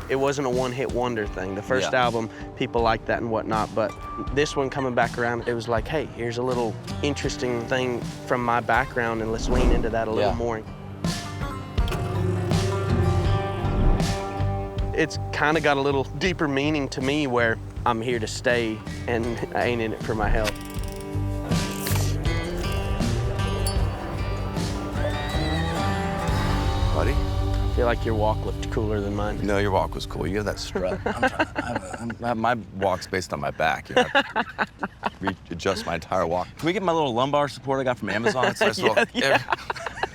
it wasn't a one-hit wonder thing. The first Yeah. album, people liked that and whatnot, but this one coming back around, it was like, hey, here's a little interesting thing from my background, and let's lean into that a little more. It's kind of got a little deeper meaning to me, where I'm here to stay and I ain't in it for my health. Buddy? I feel like your walk looked cooler than mine. No, your walk was cool. You have that strut. My walk's based on my back. You know? Readjust my entire walk. Can we get my little lumbar support I got from Amazon? It's nice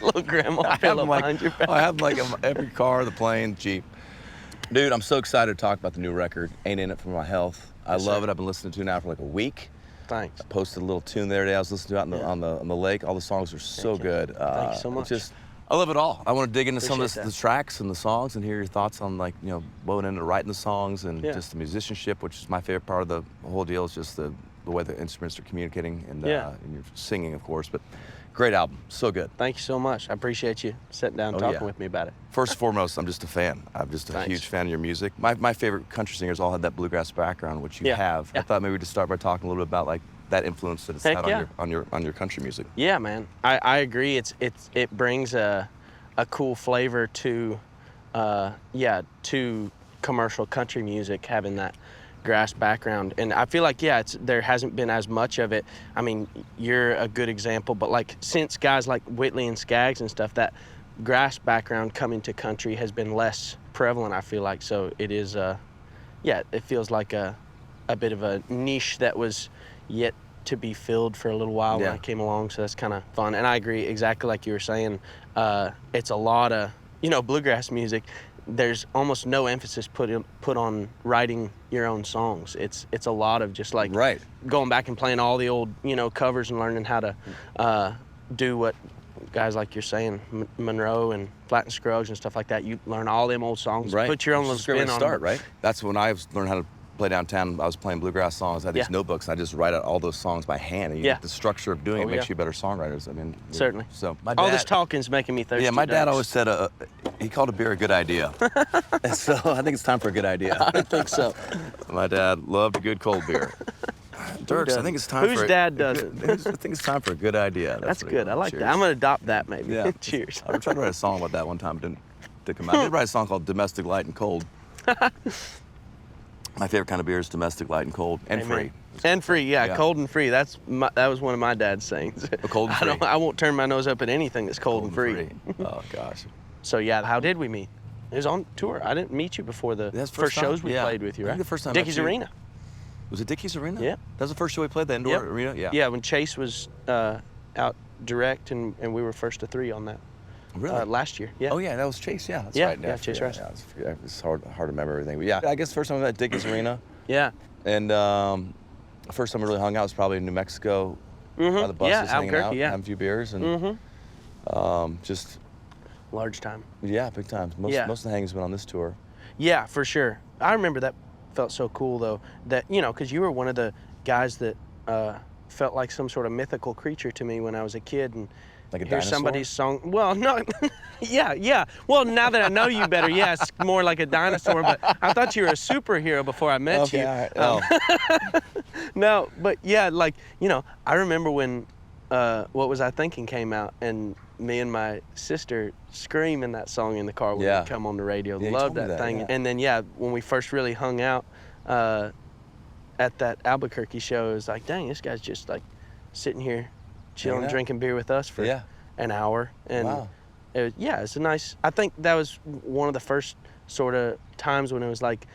Little grandma pillow behind your back. I have like every car, the plane, Jeep. Dude, I'm so excited to talk about the new record, Ain't In It For My Health. I love it. I've been listening to it now for like a week. Thanks. I posted a little tune the other day. I was listening to it out on the lake. All the songs are so good. Thank you so much. I love it all. I want to dig into some of Appreciate the tracks and the songs and hear your thoughts on, like, you know, what went into writing the songs and just the musicianship, which is my favorite part of the whole deal, is just the way the instruments are communicating and your singing, of course. But great album, so good. Thank you so much. I appreciate you sitting down and talking with me about it. First and foremost, I'm just a fan. I'm just a huge fan of your music. My favorite country singers all had that bluegrass background, which you have. I thought maybe we'd just start by talking a little bit about like that influence that it's had on your country music. Yeah, man. I agree. It brings a cool flavor to to commercial country music, having that grass background. And I feel like there hasn't been as much of it. I mean, you're a good example, but like since guys like Whitley and Skaggs and stuff, that grass background coming to country has been less prevalent, I feel like. So it is it feels like a bit of a niche that was yet to be filled for a little while when I came along, so that's kind of fun. And I agree, exactly like you were saying, it's a lot of, bluegrass music, there's almost no emphasis put on writing your own songs. It's a lot of just like going back and playing all the old, covers and learning how to do what guys like you're saying, Monroe and Flat and Scruggs and stuff like that. You learn all them old songs, put your own little spin on them. Right? That's when I learned how to play downtown. I was playing bluegrass songs. I had these notebooks, and I just write out all those songs by hand. And the structure of doing it makes you better songwriters. I mean, certainly. So all this talking's making me thirsty. Yeah, my dad always said he called a beer a good idea. And so I think it's time for a good idea. I think so. My dad loved a good cold beer. Dierks, I think it's time Whose dad doesn't? I think it's time for a good idea. That's good. I like that. I'm gonna adopt that maybe. Yeah. Cheers. I tried to write a song about that one time, didn't come out. I did write a song called Domestic Light and Cold. My favorite kind of beer is domestic, light, and cold, and free. And free, yeah, cold and free. That was one of my dad's sayings. Cold and free. I won't turn my nose up at anything that's cold and free. Oh gosh. So how did we meet? It was on tour. I didn't meet you before the first shows we played with you, right? I think the first time. Dickey's Arena. Was it Dickey's Arena? Yeah. That was the first show we played, the indoor arena. Yeah. Yeah, when Chase was out direct, and we were first to 3 on that. Really? Last year, yeah. Oh yeah, that was Chase. Yeah, that's right. right. Yeah, Chase Rice. Yeah, it's hard to remember everything. But yeah, I guess the first time I met Dickey's Arena. Yeah. And the first time we really hung out was probably in New Mexico by the buses, hanging out, having a few beers, and just large time. Yeah, big time. Most of the hanging's been on this tour. Yeah, for sure. I remember that felt so cool though. That because you were one of the guys that felt like some sort of mythical creature to me when I was a kid, and like a hear dinosaur? Somebody's song. Well, no, yeah. Well, now that I know you better, it's more like a dinosaur. But I thought you were a superhero before I met you. All right. No, but I remember when What Was I Thinking came out, and me and my sister screaming that song in the car when we come on the radio. Loved that thing. Yeah. And then when we first really hung out at that Albuquerque show, it was like, dang, this guy's just like sitting here chilling, drinking beer with us for an hour. And it's a nice, I think that was one of the first sort of times when it was like,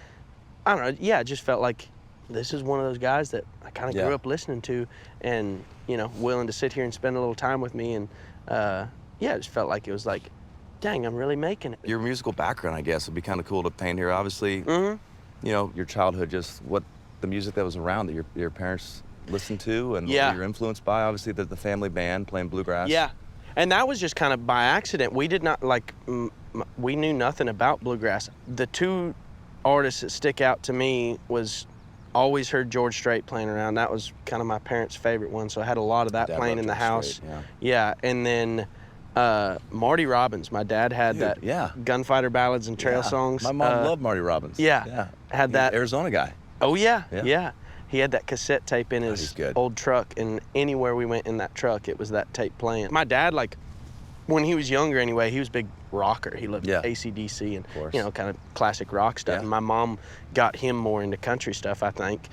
I don't know, it just felt like this is one of those guys that I kind of grew up listening to, and willing to sit here and spend a little time with me. And it just felt like it was like, dang, I'm really making it. Your musical background, I guess, would be kind of cool to paint here. Obviously, your childhood, just what the music that was around that your parents listened to, and what you're influenced by. Obviously, the family band playing bluegrass. Yeah, and that was just kind of by accident. We did not we knew nothing about bluegrass. The two artists that stick out to me was always heard George Strait playing around. That was kind of my parents' favorite one, so I had a lot of that playing in the house. Strait, yeah, and then Marty Robbins. My dad had Dude, that yeah. gunfighter ballads and trail songs. My mom loved Marty Robbins. Yeah. Had that. Arizona guy. Oh, yeah. He had that cassette tape in his old truck, and anywhere we went in that truck, it was that tape playing. My dad, like, when he was younger anyway, he was a big rocker. He loved AC/DC and, you know, kind of classic rock stuff. And my mom got him more into country stuff, I think.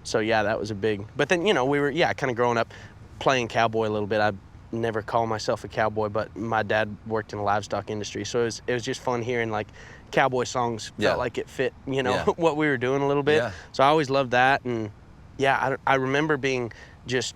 So, yeah, that was a big... But then, you know, we were, kind of growing up playing cowboy a little bit. I never call myself a cowboy, but my dad worked in the livestock industry. So it was just fun hearing, like, cowboy songs. Felt like it fit, you know, what we were doing a little bit. So I always loved that. And, I remember being just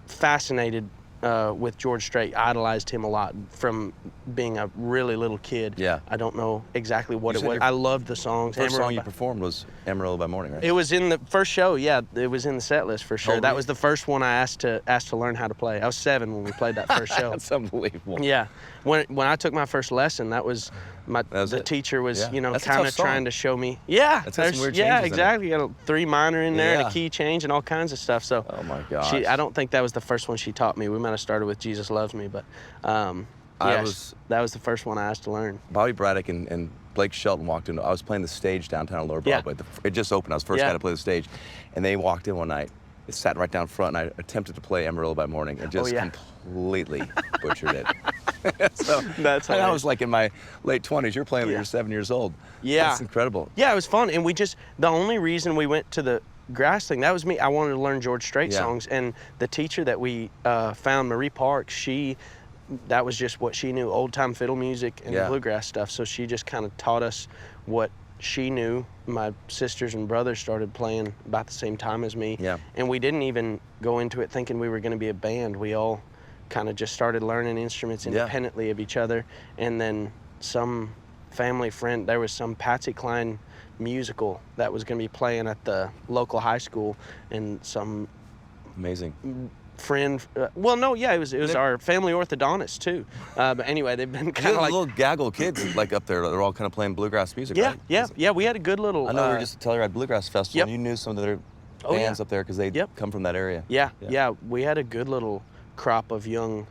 fascinated with George Strait. Idolized him a lot from being a really little kid. I don't know exactly what it was. I loved the songs. First song you performed was Amarillo by Morning, right? It was in the first show, it was in the set list for sure. That was the first one I asked to learn how to play. I was 7 when we played that first show. That's unbelievable. Yeah. When I took my first lesson, that was the teacher was, you know, kind of trying to show me. That's some weird changes exactly. You got a 3 minor in there and a key change and all kinds of stuff. So oh my gosh. I don't think that was the first one she taught me. We might have started with Jesus Loves Me, but that was the first one I asked to learn. Bobby Braddock and Blake Shelton walked in. I was playing the stage downtown on Lower Broadway. It just opened. I was the first guy to play the stage. And they walked in one night. It sat right down front, and I attempted to play Amarillo by Morning and just completely butchered it. So that's and I was like in my late 20s. You're playing when you're 7 years old. That's incredible. Yeah, it was fun. And the only reason we went to the grass thing, that was me. I wanted to learn George Strait songs. And the teacher that we found, Marie Parks, that was just what she knew, old-time fiddle music and bluegrass stuff. So she just kind of taught us what she knew. My sisters and brothers started playing about the same time as me. And we didn't even go into it thinking we were going to be a band. We all kind of just started learning instruments independently of each other. And then some family friend, there was some Patsy Cline musical that was going to be playing at the local high school, and some amazing friend, it was our family orthodontist too. But anyway, they've been kind of like little gaggle of kids like up there. They're all kind of playing bluegrass music. Yeah, right? We had a good little. I know we were just at Telluride Bluegrass Festival. And you knew some of their bands up there because they come from that area. Yeah. We had a good little crop of young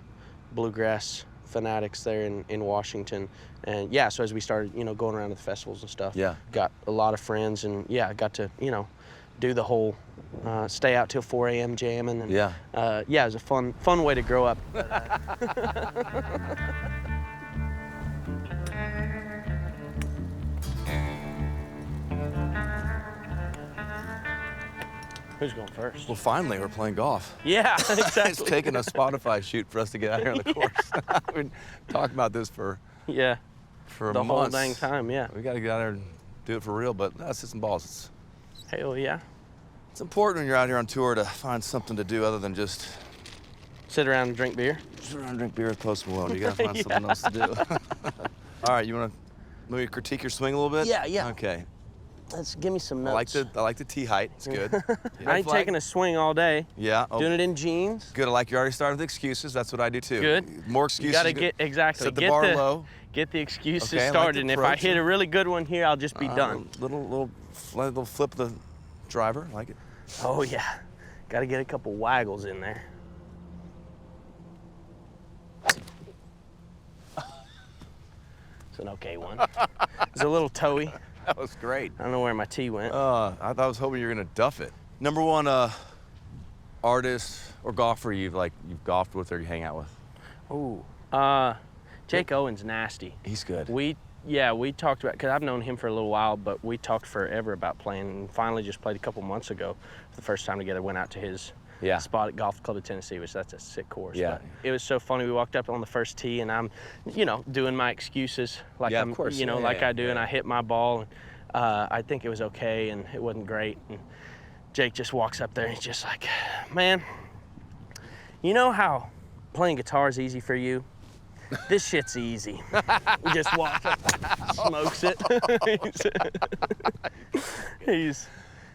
bluegrass fanatics there in Washington. And so as we started, you know, going around to the festivals and stuff, got a lot of friends, and got to, you know, do the whole stay out till 4 a.m. jamming. And, it was a fun way to grow up. Who's going first? Well, finally, we're playing golf. Yeah, exactly. It's taken a Spotify shoot for us to get out here on the course. We've been talking about this for the months. whole dang time. We got to get out there and do it for real, but let's hit some balls. Hell yeah. It's important when you're out here on tour to find something to do other than just sit around and drink beer. Sit around and drink beer with Post Malone. You gotta find something else to do. All right, you wanna maybe critique your swing a little bit? Yeah. Okay. Let's give me some notes. I like the tee height. It's good. I ain't taking a swing all day. Yeah. Doing it in jeans. Good. I like you already started with excuses. That's what I do too. Good. More excuses. You gotta get set the bar low. Get the excuses started, and if I hit a really good one here, I'll just be done. Little flip of the driver. I like it. Oh yeah. Gotta get a couple waggles in there. It's an okay one. It's a little toey. That was great. I don't know where my tee went. I was hoping you were gonna duff it. Number one artist or golfer you've golfed with or you hang out with? Ooh, Jake Owen's nasty. He's good. We talked about, because I've known him for a little while, but we talked forever about playing, and finally just played a couple months ago for the first time together. Went out to his spot at Golf Club of Tennessee, which that's a sick course. Yeah. But it was so funny. We walked up on the first tee, and I'm, doing my excuses like of course. I do, and I hit my ball. And, I think it was okay, and it wasn't great. And Jake just walks up there, and he's just like, man, you know how playing guitar is easy for you? This shit's easy. He just walks up, smokes it.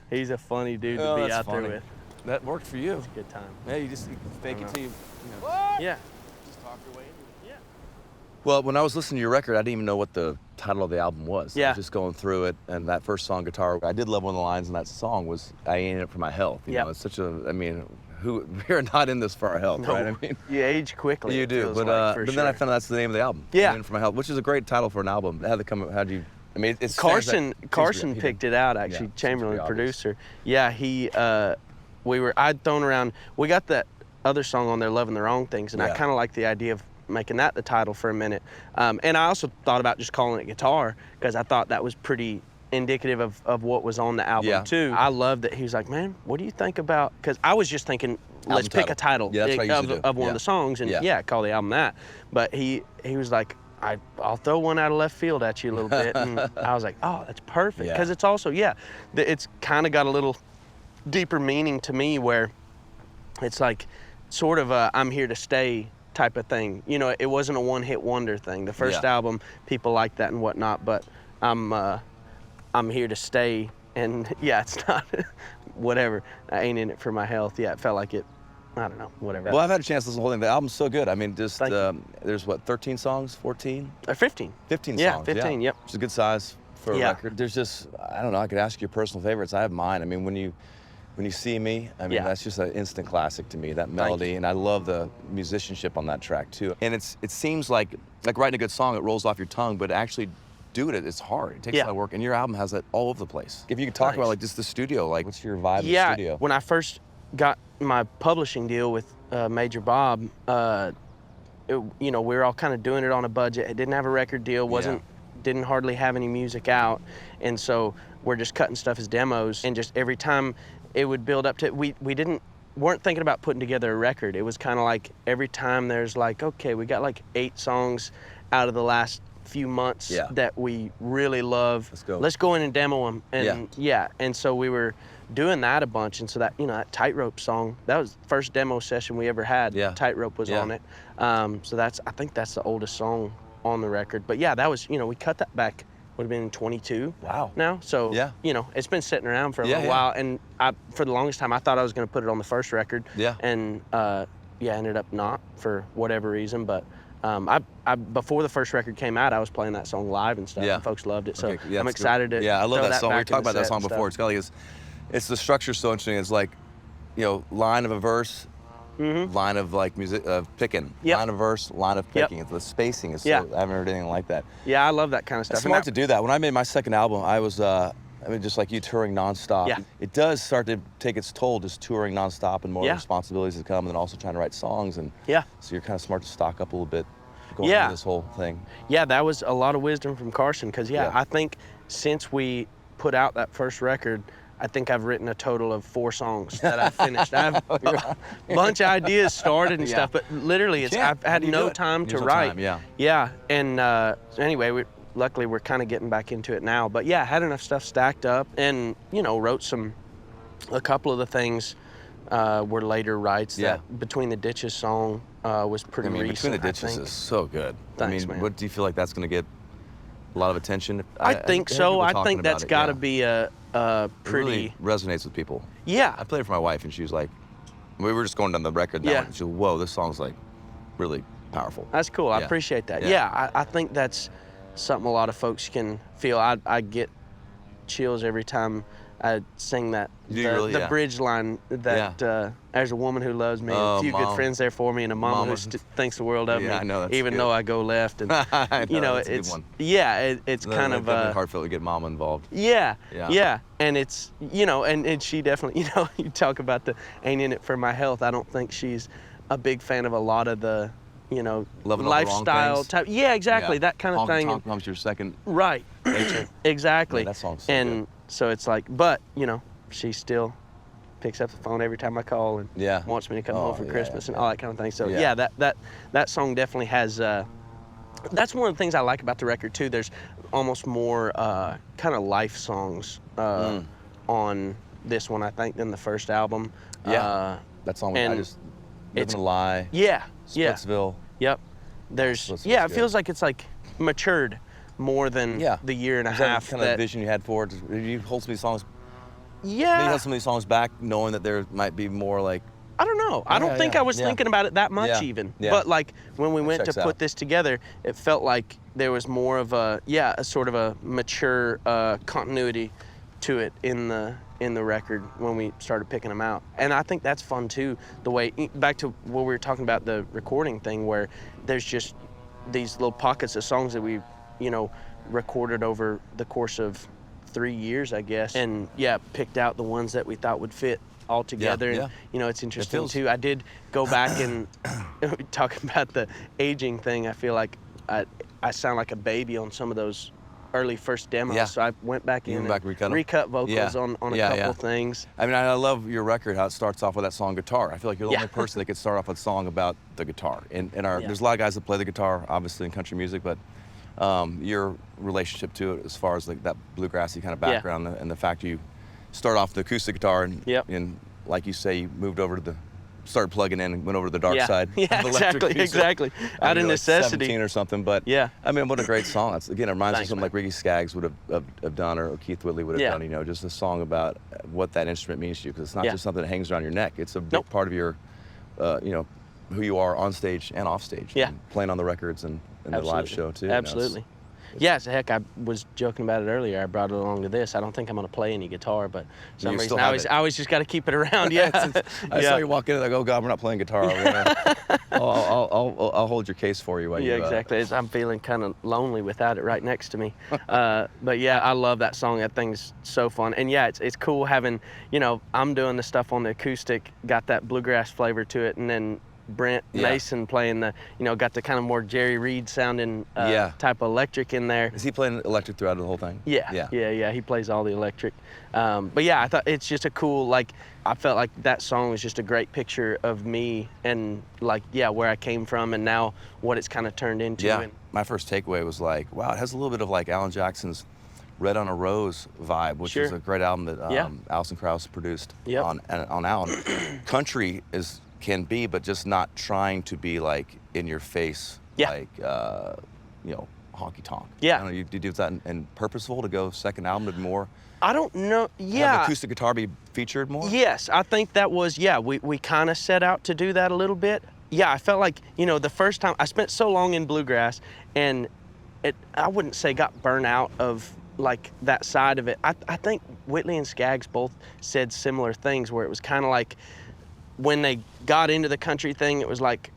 he's a funny dude to be out there with. That worked for you. It's a good time. Yeah, you fake it till you know. What? Yeah. Just talk your way into it. Yeah. Well, when I was listening to your record, I didn't even know what the title of the album was. Yeah. I was just going through it, and that first song, Guitar, I did love one of the lines in that song was, I ain't in it for my health. You know, it's such a, we're not in this for our health, right? I mean, you age quickly. you do, but then I found out that's the name of the album. Yeah. In For My Health, which is a great title for an album. How'd it come? How'd you? I mean, it's Carson picked it out actually. Chamberlain, producer. Yeah, I'd thrown around. We got that other song on there, Loving the Wrong Things, and I kind of liked the idea of making that the title for a minute. And I also thought about just calling it Guitar, because I thought that was pretty indicative of what was on the album too. I love that he was like, man, what do you think about, because I was just thinking, let's pick a title of one of the songs and call the album that. But he was like, I'll throw one out of left field at you a little bit. And I was like, oh, that's perfect. Because it's also, it's kind of got a little deeper meaning to me, where it's like sort of a I'm here to stay type of thing. You know, it wasn't a one-hit wonder thing. The first album, people liked that and whatnot, but I'm here to stay, and it's not whatever. I ain't in it for my health. Yeah, it felt like it. I don't know, whatever. Well, I've had a chance to listen to the whole thing. The album's so good. I mean, just there's what, 13 songs, 14? 15. 15 yeah, songs. 15. Yep. Which is a good size for a record. There's just, I don't know. I could ask you your personal favorites. I have mine. I mean, when you see me, I mean, that's just an instant classic to me. That melody, and I love the musicianship on that track too. And it seems like writing a good song, it rolls off your tongue, but actually doing it's hard. It takes a lot of work, and your album has that all over the place. If you could talk about like just the studio, like what's your vibe in the studio? When I first got my publishing deal with Major Bob, we were all kind of doing it on a budget. It didn't have a record deal, didn't hardly have any music out, and so we're just cutting stuff as demos, and just every time it would build up to we weren't thinking about putting together a record. It was kind of like every time there's like, okay, we got like 8 songs out of the last few months that we really love. Let's go in and demo them. And and so we were doing that a bunch, and so that that Tightrope song, that was the first demo session we ever had. Tightrope was on it. So I think that's the oldest song on the record. But that was, we cut that back, would have been in 22 now. So it's been sitting around for a little while, and for the longest time I thought I was going to put it on the first record, and ended up not for whatever reason. But I before the first record came out, I was playing that song live and stuff, and folks loved it. So I'm excited to I love that song. We talked about that song before. It's got like it's the structure's so interesting. It's like, line of a verse, line of like music, picking, line of verse, line of picking. The spacing is so, I haven't heard anything like that. Yeah, I love that kind of stuff. It's smart to do that. When I made my second album, I was, just like you, touring nonstop. It does start to take its toll, just touring nonstop, and more responsibilities that come, and then also trying to write songs. And so you're kind of smart to stock up a little bit going into this whole thing. Yeah, that was a lot of wisdom from Carson, because I think since we put out that first record, I think I've written a total of 4 songs that I've finished. I have a bunch of ideas started and stuff, but literally I've had no time to write. And anyway, luckily we're kind of getting back into it now. But I had enough stuff stacked up, and wrote a couple of the things were later writes. That Between the Ditches song was pretty recent. Between the Ditches is so good. Thanks, man. What do you feel like that's going to get a lot of attention? I think so. I think that's got to be a pretty... It really resonates with people. Yeah. I played it for my wife, and she was like, we were just going down the record now, and she was, whoa, this song's like really powerful. That's cool. I appreciate that. I think that's something a lot of folks can feel. I get chills every time I sing that. The bridge line that there's a woman who loves me, a few good friends there for me, and a mama who thinks the world of me, I know, even though I go left. And it's a good one. It's kind of heartfelt to get mama involved. And it's and she definitely, you talk about the ain't in it for my health. I don't think she's a big fan of a lot of the lifestyle type. Exactly, that kind of thing. Honk comes your second nature. Exactly. That song's so good. So it's like, but she still picks up the phone every time I call and wants me to come home for Christmas and all that kind of thing. So that song definitely has. That's one of the things I like about the record too. There's almost more kind of life songs on this one, I think, than the first album. That song. I just Living a Lie. Splitsville. Yep. There's it feels like it's like matured more than the year and a half. Kind of vision you had for it? Did you hold some of these songs? Maybe hold some of these songs back, knowing that there might be more like. I don't know. I don't think I was thinking about it that much even. But like when we went to put this together, it felt like there was more of a sort of a mature continuity to it in the in the record when we started picking them out. And I think that's fun too, the way, back to what we were talking about, the recording thing, where there's just these little pockets of songs that we, you know, recorded over the course of 3 years, I guess. And yeah, picked out the ones that we thought would fit all together. Yeah, and you know, it's interesting too. I did go back and talking about the aging thing. I feel like I sound like a baby on some of those early first demos. Yeah. So I went back in and recut vocals on a couple things. I mean, I love your record, how it starts off with that song guitar. I feel like you're the only person that could start off with a song about the guitar. There's a lot of guys that play the guitar, obviously, in country music, but your relationship to it as far as like that bluegrassy kind of background and the fact you start off with the acoustic guitar and like you say, you moved over to started plugging in and went over to the dark side. Yeah, exactly. Out of like necessity. 17 or something, but yeah. I mean, what a great song. That's, again, it reminds me of something like Ricky Skaggs would have done, or Keith Whitley would have done, you know, just a song about what that instrument means to you, because it's not just something that hangs around your neck. It's a big part of your, you know, who you are on stage and off stage. Yeah. And playing on the records and the live show, too. Absolutely. Yeah, so heck, I was joking about it earlier. I brought it along to this. I don't think I'm going to play any guitar, but for some reason I always just got to keep it around. Yeah. I saw you walk in and I go, oh, God, we're not playing guitar. I'll hold your case for you while you... Yeah, exactly. I'm feeling kind of lonely without it right next to me. But yeah, I love that song. That thing's so fun. And yeah, it's cool having, you know, I'm doing the stuff on the acoustic, got that bluegrass flavor to it, and then Brent Mason playing the, you know, got the kind of more Jerry Reed sounding type of electric in there. Is he playing electric throughout the whole thing? Yeah. He plays all the electric. But yeah, I thought it's just a cool, like, I felt like that song was just a great picture of me and like, where I came from and now what it's kind of turned into. Yeah, my first takeaway was like, wow, it has a little bit of like Alan Jackson's Red on a Rose vibe, which is a great album that Alison Krauss produced on Alan. Country can be, but just not trying to be like in your face, like you know, honky tonk. Yeah. I don't know, you do that and purposeful to go second album to be more. I don't know. Yeah. Have the acoustic guitar be featured more. Yes, I think that was we kind of set out to do that a little bit. Yeah, I felt like, you know, the first time I spent so long in bluegrass, and I wouldn't say got burnt out of like that side of it. I think Whitley and Skaggs both said similar things, where it was kind of like, when they got into the country thing, it was like,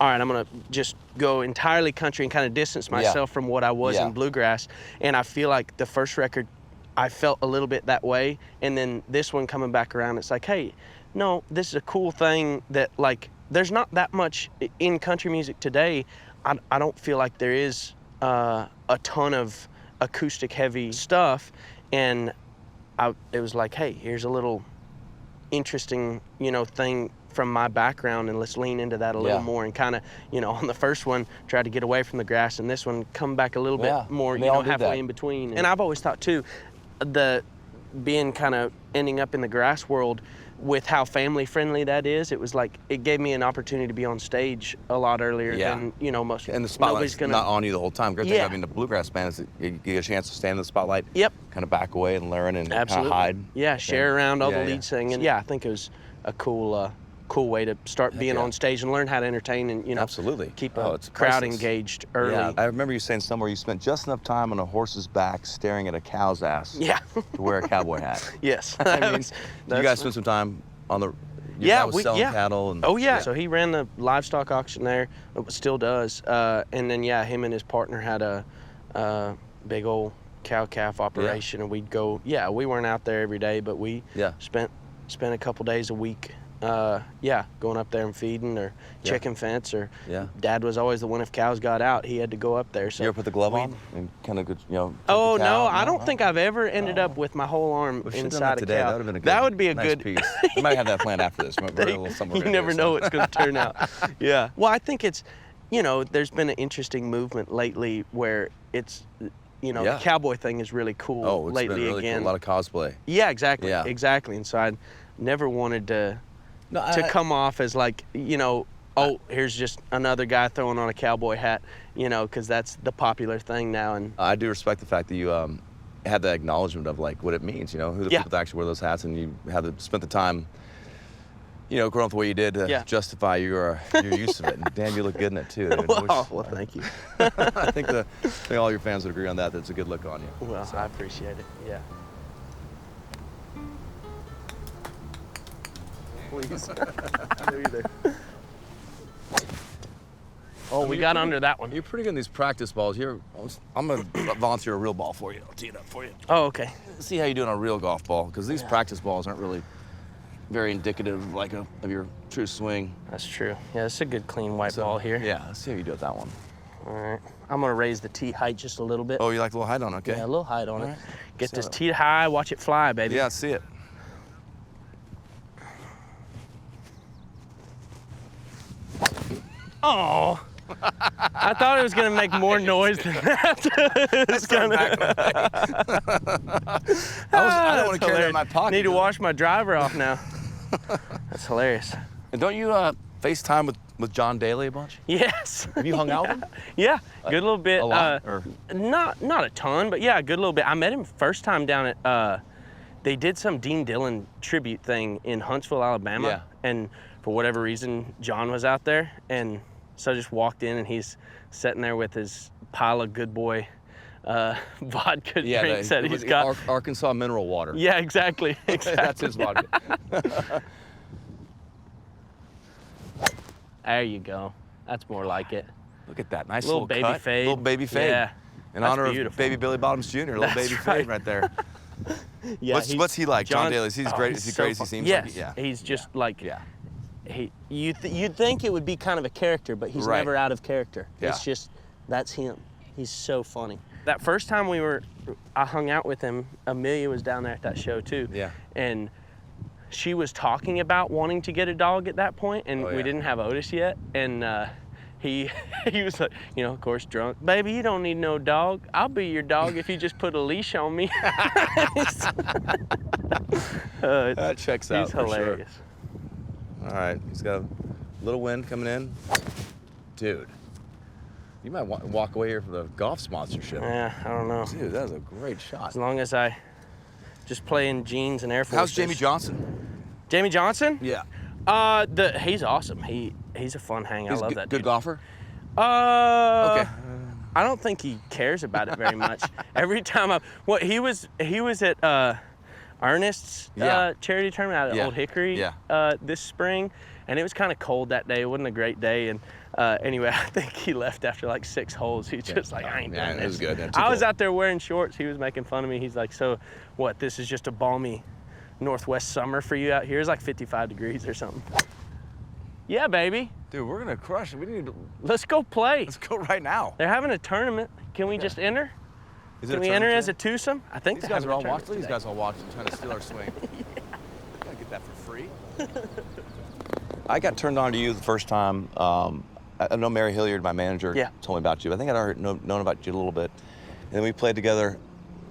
all right, I'm gonna just go entirely country and kind of distance myself from what I was in bluegrass. And I feel like the first record, I felt a little bit that way. And then this one coming back around, it's like, hey, no, this is a cool thing that, like, there's not that much in country music today. I don't feel like there is a ton of acoustic heavy stuff. And it was like, hey, here's a little interesting, you know, thing from my background, and let's lean into that a little more, and kind of, you know, on the first one try to get away from the grass, and this one come back a little bit more, you know, halfway in between. And I've always thought too, being kind of ending up in the grass world, with how family friendly that is, it was like, it gave me an opportunity to be on stage a lot earlier than, you know, most. And the spotlight's not on you the whole time. Great thing, I mean, the bluegrass band is you get a chance to stand in the spotlight, kind of back away and learn and kind of hide. Yeah, share around all the lead singing. Yeah, I think it was a cool way to start being on stage and learn how to entertain and, you know, keep a crowd engaged early. Yeah, I remember you saying somewhere you spent just enough time on a horse's back staring at a cow's ass to wear a cowboy hat. Yes. I mean, you guys spent some time on the... Your dad was selling cattle. And, So he ran the livestock auction there, still does. And then, him and his partner had a big old cow-calf operation, and we'd go, we weren't out there every day, but we spent a couple days a week going up there and feeding or checking fence, or Dad was always the one, if cows got out, he had to go up there. So you ever put the glove on and kind of, you know? Oh no, I don't think I've ever ended up with my whole arm inside a cow. That would be a nice good piece. We might have that planned after this. You never know what's going to turn out. Yeah. Well, I think it's, you know, there's been an interesting movement lately where it's, you know, the cowboy thing is really cool lately been really again. Cool. A lot of cosplay. Yeah, exactly. Yeah. Exactly. And so I never wanted to come off as like, you know, here's just another guy throwing on a cowboy hat, you know, because that's the popular thing now. And I do respect the fact that you had the acknowledgement of like what it means, you know, who the people that actually wear those hats, and you had to spend the time, you know, growing up the way you did to justify your use of it. And damn, you look good in it too. Well, thank you. I think all your fans would agree on that. That's a good look on you. Well, I appreciate it. Yeah. please. Me either. Oh, we got under that one. You're pretty good in these practice balls. I'm gonna volunteer a real ball for you. I'll tee it up for you. Oh, okay. See how you do on a real golf ball, because these practice balls aren't really very indicative of your true swing. That's true. Yeah, it's a good clean white ball here. Yeah, let's see how you do with that one. All right. I'm gonna raise the tee height just a little bit. Oh, you like a little height on it? Okay. Yeah, a little height on it. Right. Get this tee high, watch it fly, baby. Yeah, see it. Oh. I thought it was gonna make more noise than that. It's gonna. I don't want to carry that in my pocket. Need to wash my driver off now. That's hilarious. And don't you FaceTime with John Daly a bunch? Yes. Have you hung out with him? Yeah, good little bit. A lot? Not a ton, but yeah, a good little bit. I met him first time down at. They did some Dean Dillon tribute thing in Huntsville, Alabama, Yeah. and for whatever reason, John was out there, and so I just walked in, and he's sitting there with his pile of Good Boy vodka drinks that he's got. Arkansas mineral water. Yeah, exactly. That's his vodka. There you go. That's more like it. Look at that. Nice little baby cut. fade. Little baby fade. Yeah. In That's honor beautiful. of baby Billy Bottoms Jr. Little That's baby right. fade right there. Yeah. What's he like, John Daly? Is he great? Is he great as he seems yes. like? Yeah. He's just like. Yeah. You'd think it would be kind of a character, but he's Right. never out of character. Yeah. It's just, that's him. He's so funny. That first time I hung out with him, Amelia was down there at that show too. Yeah. And she was talking about wanting to get a dog at that point, and we didn't have Otis yet. And he was like, of course, drunk. Baby, you don't need no dog. I'll be your dog if you just put a leash on me. That checks out. He's hilarious. Sure. All right, he's got a little wind coming in. Dude, you might walk away here for the golf sponsorship. Yeah, I don't know. Dude, that was a great shot. As long as I just play in jeans and Air Force. How's Jamie Johnson? Jamie Johnson? Yeah. He's awesome. He's a fun hang. I love that Good dude. golfer? Okay. I don't think he cares about it very much. Every time he was at Ernest's charity tournament out at Old Hickory this spring, and it was kind of cold that day. It wasn't a great day, and anyway, I think he left after like 6 holes. He's just like, I ain't done this. It was good. Yeah, I was out there wearing shorts. He was making fun of me. He's like, so what, this is just a balmy Northwest summer for you out here? It's like 55 degrees or something. Yeah, baby. Dude, we're gonna crush it. We need to. Let's go play. Let's go right now. They're having a tournament. Can we just enter? Can we enter as a twosome? I think these guys are all watching. These guys all watching, trying to steal our swing. Gotta get that for free. I got turned on to you the first time. I know Mary Hilliard, my manager, told me about you. I think I'd already known about you a little bit. And then we played together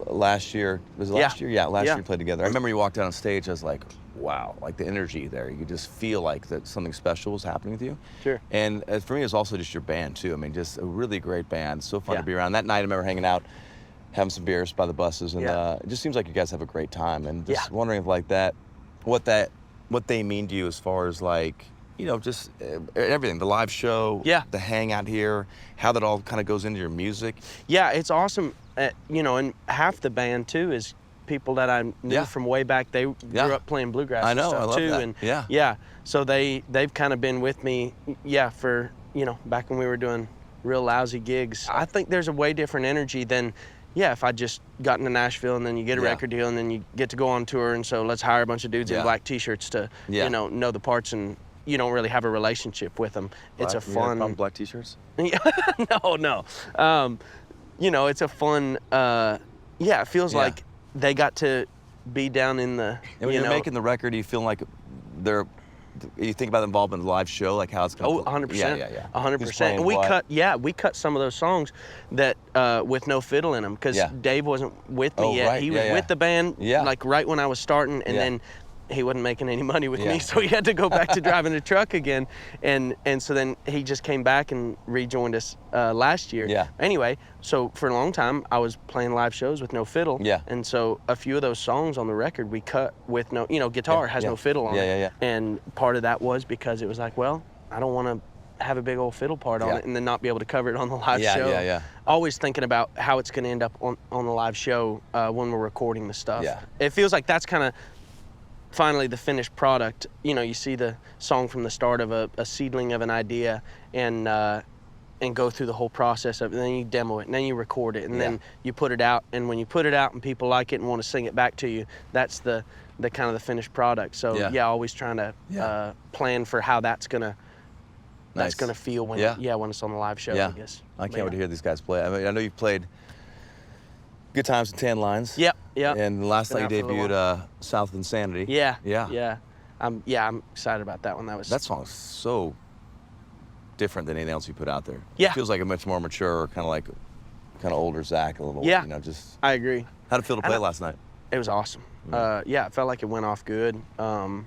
last year. Was it last year? Yeah, last year we played together. I remember you walked out on stage. I was like, wow, like the energy there. You could just feel like that something special was happening with you. Sure. And for me, it's also just your band too. I mean, just a really great band. So fun to be around. That night, I remember hanging out, having some beers by the buses, and it just seems like you guys have a great time. And just wondering if like that, what they mean to you as far as like, just everything, the live show, the hangout here, how that all kind of goes into your music. Yeah, it's awesome. And half the band too is people that I knew from way back. They grew up playing bluegrass. I know, and stuff I love too. that. And so they've kind of been with me, for back when we were doing real lousy gigs. I think there's a way different energy than if I just got into Nashville and then you get a record deal and then you get to go on tour, and so let's hire a bunch of dudes in black t-shirts to know the parts, and you don't really have a relationship with them. It's a fun. Black t-shirts? No. It's a fun. It feels like they got to be down in the. And when you're making the record, do you feel like you think about the involvement in the live show, like how it's going? 100%. Yeah. 100%. And we cut some of those songs that with no fiddle in them, because Dave wasn't with me yet. He was with the band like right when I was starting, and then he wasn't making any money with me, so he had to go back to driving the truck again, and so then he just came back and rejoined us last year. Anyway, so for a long time I was playing live shows with no fiddle, and so a few of those songs on the record we cut with no, guitar has no fiddle on it. And part of that was because it was like, well, I don't want to have a big old fiddle part on it and then not be able to cover it on the live show. Always thinking about how it's going to end up on the live show when we're recording the stuff. It feels like that's kind of finally the finished product, you know, you see the song from the start of a seedling of an idea, and go through the whole process of it, and then you demo it, and then you record it, and then you put it out, and when you put it out and people like it and want to sing it back to you, that's the kind of the finished product. So always trying to plan for how that's gonna feel when when it's on the live show. I guess. I can't wait to hear these guys play. I mean, I know you've played Good Times and Tan Lines. Yep. And last night you debuted South of Insanity. Yeah. I'm excited about that one. That song is so different than anything else you put out there. Yeah. It feels like a much more mature, kind of older Zach a little. You know, just. I agree. How'd it feel to play last night? It was awesome. It felt like it went off good. And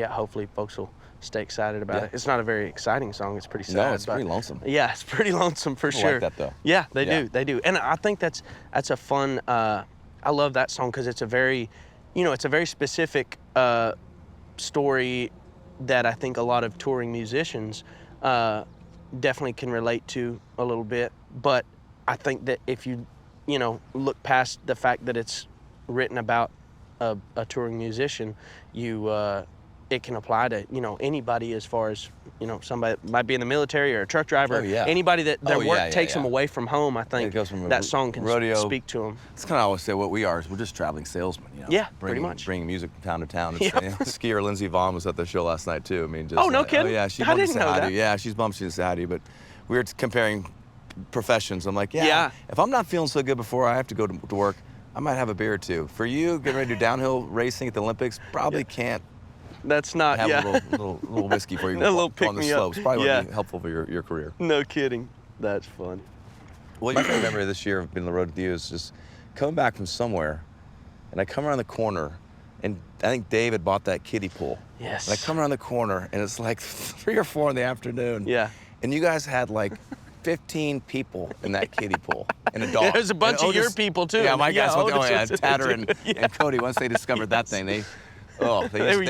hopefully folks will stay excited about it. It's not a very exciting song. It's pretty sad. No, it's pretty lonesome. Yeah, it's pretty lonesome for sure. I like that though. Yeah, they do. And I think that's a fun. I love that song because it's a very specific story that I think a lot of touring musicians definitely can relate to a little bit. But I think that if you look past the fact that it's written about a touring musician, it can apply to anybody, as far as somebody that might be in the military or a truck driver. Anybody that their work takes them away from home. I think that song can speak to them. It's kind of always say what we are. We're just traveling salesmen. Pretty much bringing music from town to town. Skier Lindsey Vaughn was at the show last night too. I mean, just no kidding. Oh yeah, she I bumped didn't know that. Yeah, she's bummed she didn't say hi to you, but we were comparing professions. I'm like, if I'm not feeling so good before I have to go to work, I might have a beer or two. For you, getting ready to do downhill racing at the Olympics, probably can't. That's not, have a little whiskey for you a little on the slopes. Probably would be helpful for your career. No kidding. That's funny. Well, my favorite memory this year of being on the road with you is just coming back from somewhere, and I come around the corner, and I think Dave had bought that kiddie pool. Yes. And I come around the corner, and it's like 3 or 4 in the afternoon. Yeah. And you guys had like 15 people in that kiddie pool and a dog. There's a bunch of your people too. Yeah, my guys. Tatter and Cody. Once they discovered that thing, they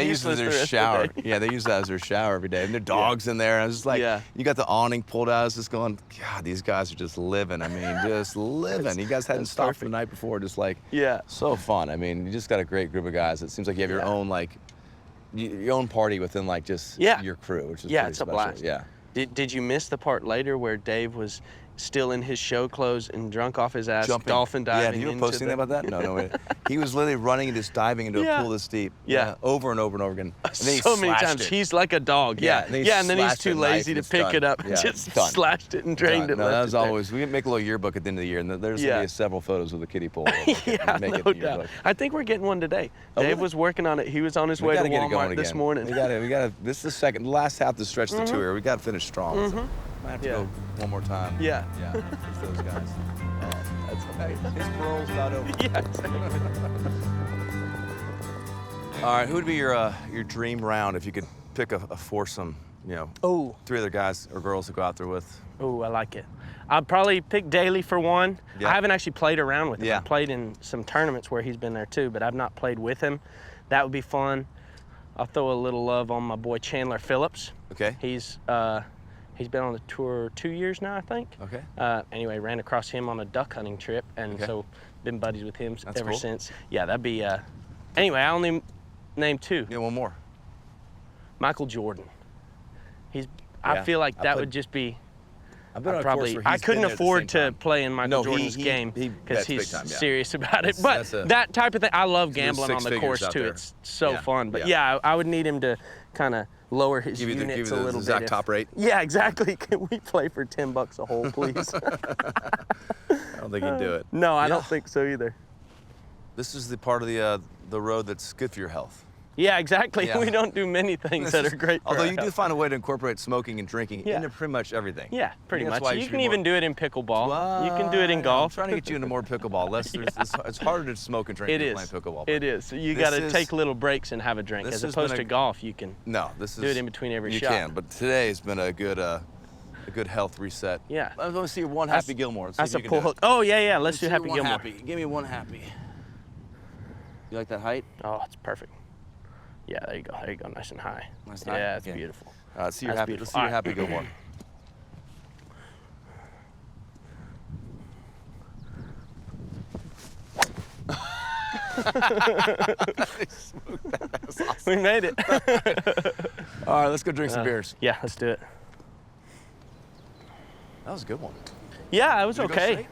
used it as their shower. They used that as their shower every day. And their dogs in there. And I was just like, you got the awning pulled out. I was just going, God, these guys are just living. I mean, just living. You guys hadn't stopped for the night before. Just like, so fun. I mean, you just got a great group of guys. It seems like you have your own your own party within your crew, which is pretty it's a special. blast. Yeah. Did you miss the part later where Dave was still in his show clothes and drunk off his ass, dolphin diving? Yeah, you were posting about that? No. He was literally running and just diving into a pool this deep. Over and over and over again. And then so many times. He's like a dog. And then he's too lazy to pick it up. Just slashed it and drained it. No, that was always. We make a little yearbook at the end of the year, and there's gonna be several photos of the kiddie pool. No doubt. I think we're getting one today. Dave was working on it. He was on his way to Walmart this morning. We gotta. This is the last half to stretch the tour. We gotta finish strong. So might have to go one more time. Yeah. For those guys. That's amazing. His parole's about over. All right, who would be your dream round if you could pick a foursome? 3 other guys or girls to go out there with. Oh, I like it. I'd probably pick Daly for one. I haven't actually played around with him. I've played in some tournaments where he's been there too, but I've not played with him. That would be fun. I'll throw a little love on my boy Chandler Phillips. Okay. He's been on the tour 2 years now, I think. Okay. Anyway, ran across him on a duck hunting trip, and so been buddies with him ever since. Yeah, that'd be. Anyway, I only named 2. Yeah, one more. Michael Jordan. I feel like that would just be. I couldn't afford to play in Michael Jordan's game because he's serious about it. But that type of thing, I love gambling on the course too. It's so fun. But I would need him to kind of lower his units a little bit. Exact top rate. Yeah, exactly. Can we play for $10 a hole, please? I don't think he'd do it. No, I don't think so either. This is the part of the road that's good for your health. Yeah, exactly. Yeah. We don't do many things that are great for Although our you do find a way to incorporate smoking and drinking into pretty much everything. Yeah, pretty much. You can even do it in pickleball. You can do it in golf. I'm trying to get you into more pickleball. It's harder to smoke and drink than playing pickleball. It is. So you got to take little breaks and have a drink. As opposed to golf, you can do it in between every shot. You can, but today has been a good health reset. Yeah. I want to see one Happy Gilmore. That's a pull hook. Oh, yeah. Let's do Happy Gilmore. Give me one Happy. You like that height? Oh, it's perfect. Yeah, there you go. There you go. Nice and high. Nice and high? Yeah, it's beautiful. Let's see your Happy. Let's see your Happy Gilmore. That's awesome. We made it. All right, let's go drink some beers. Yeah, let's do it. That was a good one. Yeah, it was Did it go okay. straight?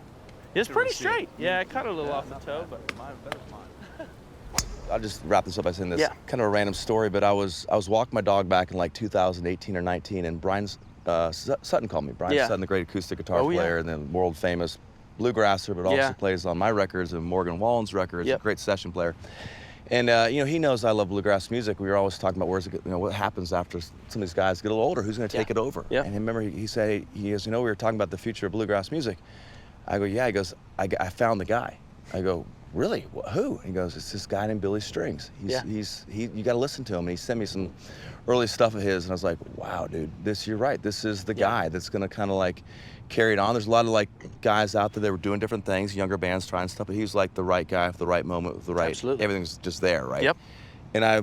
It was pretty straight. Yeah, I cut a little off the toe, but Mine better than mine. I'll just wrap this up by saying this. Yeah. Kind of a random story, but I was walking my dog back in like 2018 or 19, and Brian Sutton called me. Brian Sutton, the great acoustic guitar player, and then world famous bluegrasser, but also plays on my records and Morgan Wallen's records. A great session player. And you know, he knows I love bluegrass music. We were always talking about what happens after some of these guys get a little older. Who's going to take it over? And I remember he said, he goes, you know, we were talking about the future of bluegrass music. I go, yeah. He goes, I found the guy. I go, really? Who? He goes, it's this guy named Billy Strings. You got to listen to him. And he sent me some early stuff of his, and I was like, wow, dude, you're right. This is the guy that's going to kind of like carry it on. There's a lot of like guys out there that were doing different things, younger bands trying stuff, but he was like the right guy for the right moment with the right. Absolutely. Everything's just there, right? Yep. And I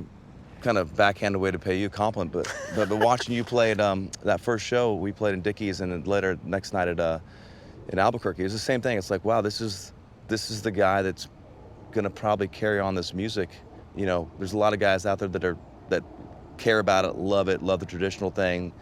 kind of backhanded way to pay you a compliment, but watching you play at that first show we played in Dickies, and then later next night at in Albuquerque, it was the same thing. It's like, wow, this is the guy that's gonna probably carry on this music. You know, there's a lot of guys out there that care about it, love the traditional thing.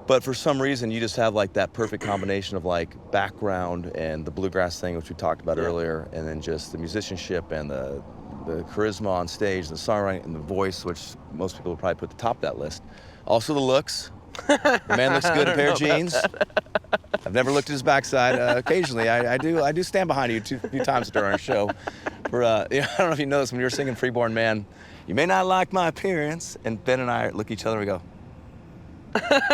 But for some reason, you just have like that perfect combination of like background and the bluegrass thing, which we talked about earlier, and then just the musicianship and the charisma on stage, the songwriting and the voice, which most people would probably put at the top of that list. Also the looks. The man looks good in a pair of jeans. I've never looked at his backside. Occasionally, I do stand behind you a few times during our show. For I don't know if you know this, when you were singing Freeborn Man, you may not like my appearance, and Ben and I look at each other and we go,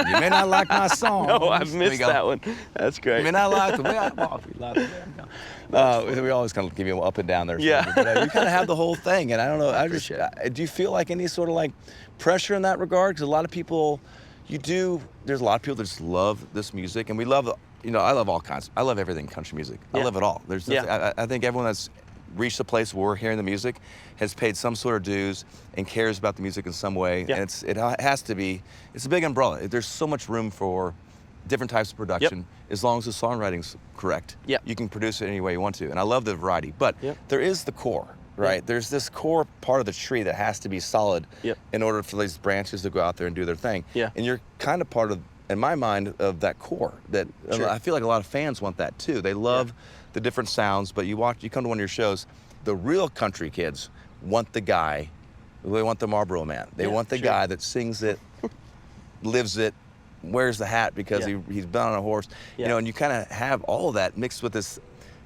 you may not like my song. No, I've missed that one. That's great. You may not like the way I walk. We always kind of give you up and down there. Yeah. But, you kind of have the whole thing, and I don't know. Do you feel like any sort of like pressure in that regard? Because a lot of people, there's a lot of people that just love this music, and we love, I love all kinds. I love everything country music. I love it all. I think everyone that's reached a place where we're hearing the music has paid some sort of dues and cares about the music in some way. And it has to be, it's a big umbrella. There's so much room for different types of production as long as the songwriting's correct. You can produce it any way you want to. And I love the variety, but there is the core, right? There's this core part of the tree that has to be solid in order for these branches to go out there and do their thing. And you're kind of part of, in my mind, of that core that I feel like a lot of fans want that too. They love the different sounds, but you come to one of your shows, the real country kids want the guy, they want the Marlboro Man. They want the guy that sings it, lives it, wears the hat because he's been on a horse, and you kind of have all of that mixed with this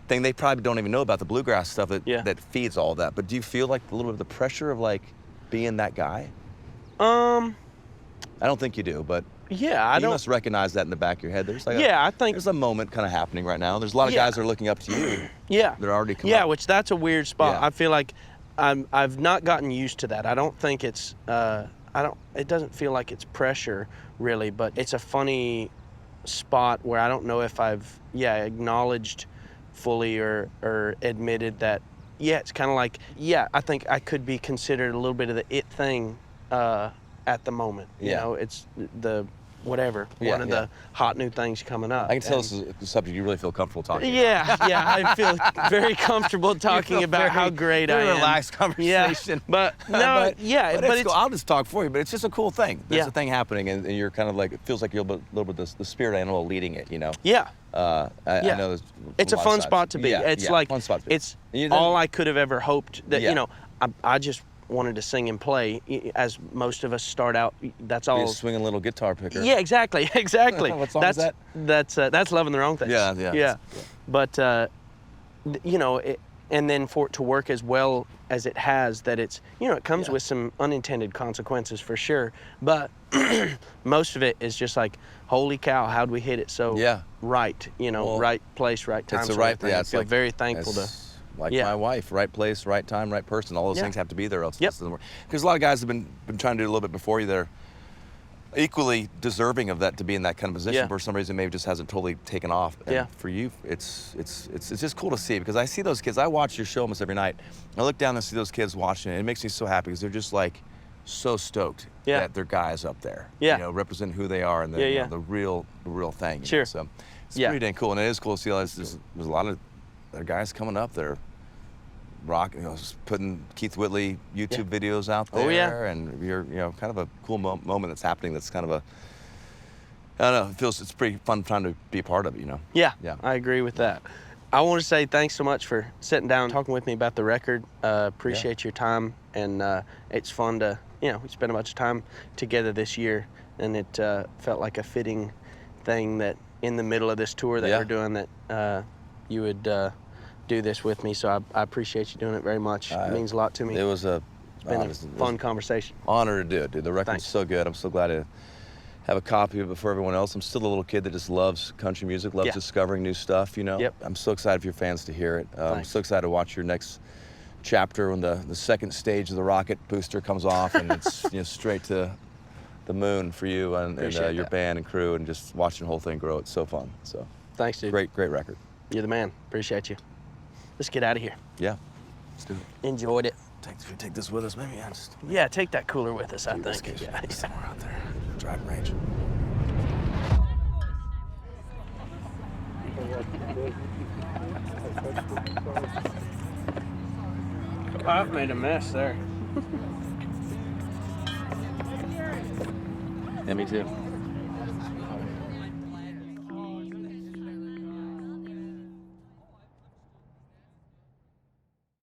thing they probably don't even know about, the bluegrass stuff that feeds all of that. But do you feel like a little bit of the pressure of like being that guy? I don't think you do, but you must recognize that in the back of your head. There's like I think there's a moment kind of happening right now. There's a lot of guys that are looking up to you. They're already coming up. Which that's a weird spot. I feel like I've not gotten used to that. I don't think it's it doesn't feel like it's pressure really, but it's a funny spot where I don't know if I've acknowledged fully or admitted that it's kind of like I think I could be considered a little bit of the it thing at the moment. You know, it's the whatever, one of the hot new things coming up. I can tell this is a subject you really feel comfortable talking about. I feel very comfortable talking about how great I am. Relaxed conversation. But but it's cool. I'll just talk for you, but it's just a cool thing. There's a thing happening, and you're kind of like, it feels like you're a little bit the spirit animal leading it, I know there's it's a fun spot to be. It's like, fun spot to be. It's all I could have ever hoped that, I just wanted to sing and play, as most of us start out. That's all. Be a swinging little guitar picker. Yeah, exactly. What song is that? That's Loving the Wrong Things. Yeah. But and then for it to work as well as it has, that it's it comes with some unintended consequences for sure. But most of it is just like, holy cow, how'd we hit it so right? Right place, right time. It's the right. I feel very thankful to. Like my wife, right place, right time, right person. All those things have to be there, else it doesn't work. Because a lot of guys have been trying to do it a little bit before you. They're equally deserving of that, to be in that kind of position. For some reason, maybe just hasn't totally taken off. And for you, it's just cool to see, because I see those kids. I watch your show almost every night. I look down and see those kids watching it. It makes me so happy, because they're just like so stoked that their guys up there, representing who they are and the real thing. Sure. So it's pretty dang cool, and it is cool to see. There's a lot of guys coming up that are rock, just putting Keith Whitley YouTube videos out there. Oh, yeah. And you're, kind of a cool moment that's happening. That's kind of a, I don't know, it's pretty fun time to be a part of it, Yeah, Yeah. I agree with that. I want to say thanks so much for sitting down and talking with me about the record. Appreciate your time, and it's fun to, we spent a bunch of time together this year, and it felt like a fitting thing that in the middle of this tour that we're doing that you would do this with me. So I appreciate you doing it very much. It means a lot to me. It was It's been a fun conversation. Honor to do it, dude. The record's Thanks. so good. I'm so glad to have a copy of it for everyone else. I'm still a little kid that just loves country music, loves discovering new stuff, Yep. I'm so excited for your fans to hear it. I'm Thanks. so excited to watch your next chapter when the second stage of the rocket booster comes off and it's straight to the moon for you and your that. band and crew, and just watching the whole thing grow. It's so fun. So Thanks, dude. great record. You're the man. Appreciate you. Let's get out of here. Yeah, let's do it. Enjoyed it. Take this with us, maybe. Yeah, take that cooler with us, I This think. case Yeah. somewhere out there, driving range. I've made a mess there. Yeah, me too.